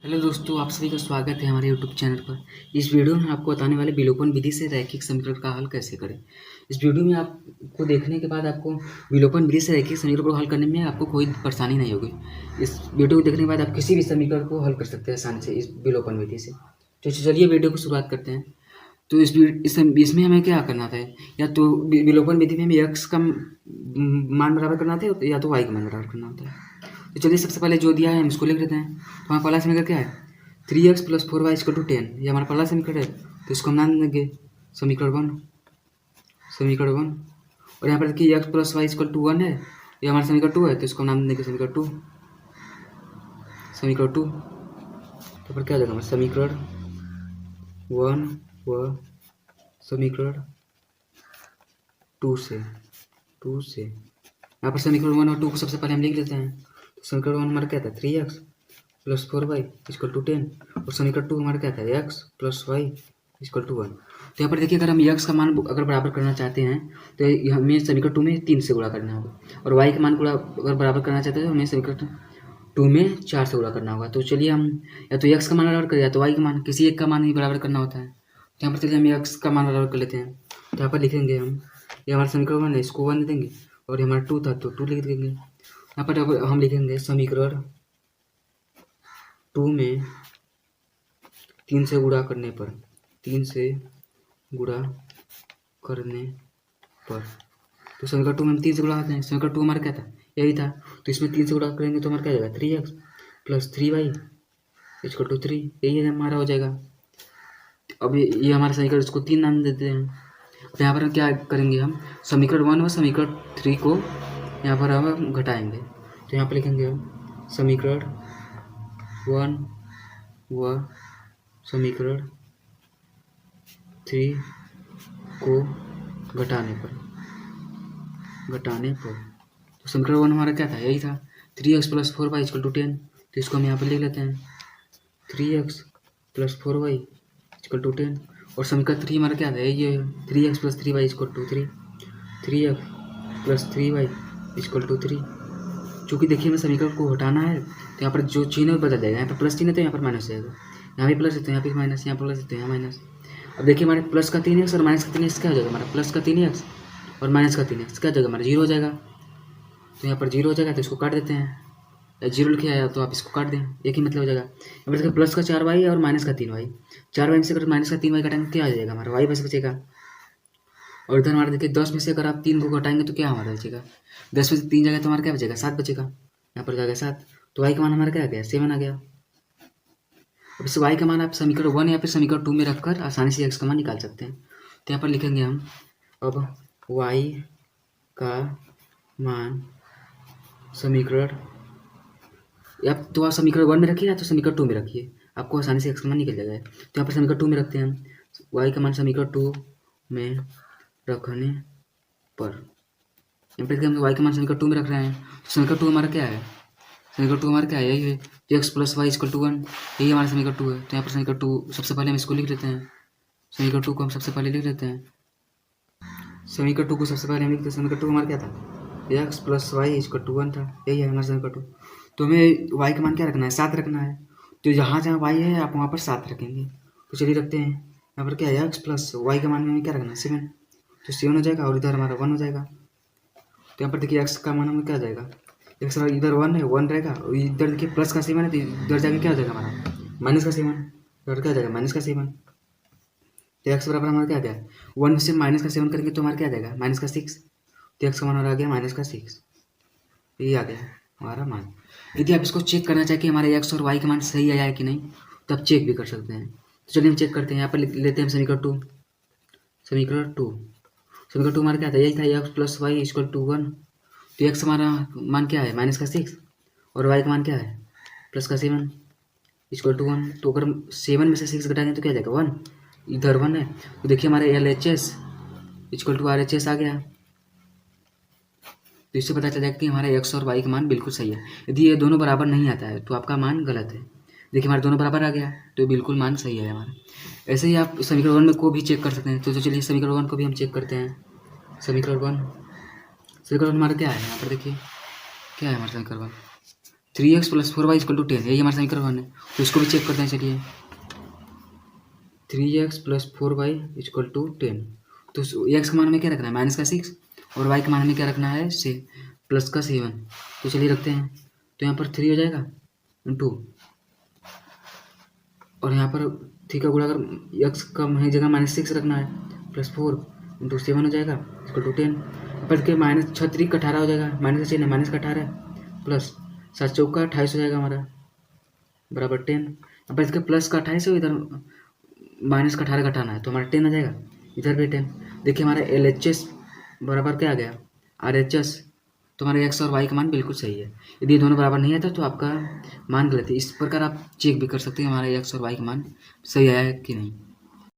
Hello दोस्तों, आप सभी का स्वागत है हमारे यूट्यूब चैनल पर। इस वीडियो में आपको बताने वाले विलोपन विधि से रैखिक समीकरण का हल कैसे करें। इस वीडियो में आपको देखने के बाद आपको विलोपन विधि से रैखिक समीकरण को हल करने में आपको कोई परेशानी नहीं होगी। इस वीडियो को देखने के बाद आप किसी भी समीकरण को हल कर सकते हैं आसानी से इस विलोपन विधि से। तो चलिए वीडियो को शुरुआत करते हैं। तो इसमें हमें क्या करना था, या तो विलोपन विधि में हमें एक्स का मान बराबर करना था या तो वाई का मान बराबर करना होता है। तो चलिए सबसे पहले जो दिया है हम इसको लिख लेते हैं। तो हमारा पहला समीकरण क्या है, 3x + 4y = 10। ये हमारा पहला समीकरण है, तो इसको हम नाम देंगे समीकरण 1। और यहाँ पर देखिए x + y = 1 है, ये हमारा समीकरण 2 है, तो इसको हम नाम देंगे समीकरण 2। तो फिर क्या हो जाएगा हमारा समीकरण 1 व समीकरण 2 से यहाँ पर समीकरण 1 और 2 को सबसे पहले हम लिख लेते हैं। तो समीकरण 1 हमारा क्या था, 3x + 4y = 10। और समीकरण 2 हमारा क्या था, x + y = 1। तो यहाँ पर देखिए, अगर हम x का मान अगर बराबर करना चाहते हैं तो हमें समीकरण 2 में 3 से गुणा करना होगा, और y का मान अगर बराबर करना चाहते हैं तो हमें समीकरण 2 में 4 से गुणा करना होगा। तो चलिए हम या तो x का मान बराबर करें या तो y का मान, किसी एक का मान ही बराबर करना होता है। तो यहाँ पर चलिए हम x का मान बराबर कर लेते हैं। तो यहाँ पर लिखेंगे हम, ये हमारा समीकरण 1 है, इसको 1 देंगे, और ये हमारा 2 था तो 2 लिख देंगे। यहाँ पर अब हम लिखेंगे समीकरण 2 में 3 से गुणा करने पर तो समीकरण 2 में हम 3 से गुणा करते हैं। समीकरण 2 हमारा क्या था, यही था, तो इसमें 3 से गुणा करेंगे तो हमारा क्या हो जाएगा, 3x + 3y = 3। यही हमारा हो जाएगा। अब ये हमारा समीकरण, इसको 3 नाम देते हैं। अब यहाँ पर हम क्या करेंगे, हम समीकरण 1 व समीकरण 3 को यहाँ पर हम घटाएंगे। तो यहाँ पर लिखेंगे हम समीकरण 1 व समीकरण 3 को घटाने पर तो समीकरण 1 हमारा क्या था, यही था, 3x + 4y = 10। तो इसको हम यहाँ पर लिख लेते हैं, 3x + 4y = 10। और समीकरण 3 हमारा क्या था, ये 3x + 3y = 3। 3x + 3y = 3। चूँकि देखिए हमें समीकरण को हटाना है, तो यहाँ पर जो चिन्ह है बदल जाएगा। यहाँ पर प्लस चिन्ह है तो यहाँ पर माइनस जाएगा, यहाँ भी प्लस है तो यहाँ पे माइनस, यहाँ प्लस है तो यहाँ माइनस। अब देखिए हमारे प्लस का 3x और माइनस का 3x क्या हो जाएगा, हमारा प्लस का 3x और माइनस का 3x क्या हो जाएगा, हमारा 0 हो जाएगा। तो यहाँ पर 0 हो जाएगा, तो इसको काट देते हैं, या 0 लिखे आया तो आप इसको काट दें, एक ही मतलब हो जाएगा। यहाँ पर देखिए प्लस का 4y और माइनस का 3y, 4y में से अगर माइनस का 3y घटाएंगे क्या आ जाएगा, हमारा y बस बचेगा। और इधर हमारा देखिए 10 में से अगर आप 3 को घटाएंगे तो क्या हमारा बचेगा, 10 में से 3 जाएगा तो हमारा क्या बचेगा, 7 बचेगा। यहाँ पर जाएगा 7, तो y का मान हमारा क्या आ गया, 7 आ गया। अब इस y का मान आप समीकरण 1 या फिर समीकरण 2 में रखकर आसानी से x का मान निकाल सकते हैं। तो यहाँ पर लिखेंगे हम, अब y का मान समीकरण, या तो आप समीकरण 1 में रखिए या तो समीकरण 2 में रखिए, आपको आसानी से x का मान निकल जाएगा। तो यहाँ पर समीकरण 2 में रखते हैं हम, y का मान समीकरण 2 में रखने पर, यहाँ पर हम y का मान समीकरण 2 में रख रहे हैं। तो समीकरण 2 हमारा क्या है, समीकरण 2 हमारा क्या है, यही है, x + y = 1, यही हमारा समीकरण 2 है। तो यहाँ पर समीकरण 2 सबसे पहले हम इसको लिख लेते हैं, समीकरण 2 को हम सबसे पहले लिख लेते हैं। समीकरण 2 को सबसे पहले हम लिखते हैं, समीकरण 2 हमारा क्या था, x + y = 1 था, यही है हमारा समीकरण 2। तो हमें y का मान क्या रखना है, 7 रखना है। तो जहाँ जहाँ y है आप वहाँ पर 7 रखेंगे। तो चलिए रखते हैं, यहाँ पर क्या है, x + y का मान में क्या रखना है, 7। तो 7 हो जाएगा, और इधर हमारा 1 हो जाएगा। तो यहाँ पर देखिए x का मान हमें क्या जाएगा, x इधर 1 है, 1 रहेगा, और इधर देखिए प्लस का 7 है, तो इधर जाके क्या हो जाएगा हमारा, माइनस का 7, इधर क्या हो जाएगा, माइनस का 7। तो x बराबर हमारा क्या आ गया, 1 में से माइनस का 7 करेंगे तो हमारा क्या आ जाएगा, माइनस का 6। तो x का मान आ गया माइनस का 6, ये आ गया हमारा मान। यदि आप इसको चेक करना चाहें कि हमारे x और y का मान सही आया है कि नहीं, तो आप चेक भी कर सकते हैं। तो चलिए हम चेक करते हैं। यहाँ पर लेते हैं समीकरण 2, समीकरण 2 हमारा क्या था, यही था, x + y = 1। तो x हमारा मान क्या है, माइनस का 6, और y का मान क्या है, प्लस का 7 = 1। तो अगर 7 में से 6 घटाएंगे तो क्या जाएगा, 1, इधर 1 है। तो देखिए हमारे LHS = RHS आ गया। तो इससे पता चल जाएगा कि हमारा x और y का मान बिल्कुल सही है। यदि ये दोनों बराबर नहीं आता है तो आपका मान गलत है। देखिए हमारे दोनों बराबर आ गया, तो बिल्कुल मान सही है हमारा। ऐसे ही आप समीकरण 1 में को भी चेक कर सकते हैं। तो चलिए समीकरण 1 को भी हम चेक करते हैं। समीकरण 1 हमारा क्या है, यहाँ पर देखिए क्या है हमारा समीकरण 1, 3x plus 4y equal to 10, यही हमारा समीकरण है। तो इसको भी चेक करते हैं, चलिए। 3x plus 4y equal to 10। तो x का मान हमें क्या रखना है, माइनस का 6, और y का मान हमें क्या रखना है, से प्लस का 7। तो चलिए रखते हैं। तो यहाँ पर 3 हो जाएगा इंटू, और यहाँ पर थ्री का गुणा अगर x का जगह -6 रखना है, प्लस 4 इंटू 7 हो जाएगा इक्वल टू 10। पर के माइनस 6 का 18 हो जाएगा, माइनस का चिन्ह माइनस का 18 प्लस 7 चौका 28 हो जाएगा हमारा, बराबर 10। अब इसके प्लस का 28 हो, इधर माइनस का 18 घटाना है, तो हमारा 10 आ जाएगा, इधर भी 10। देखिए हमारा LHS बराबर क्या आ गया, RHS। तो हमारे x और y का मान बिल्कुल सही है। यदि ये दोनों बराबर नहीं आता तो आपका मान गलत है। इस प्रकार आप चेक भी कर सकते हैं हमारे x और y का मान सही आया है कि नहीं।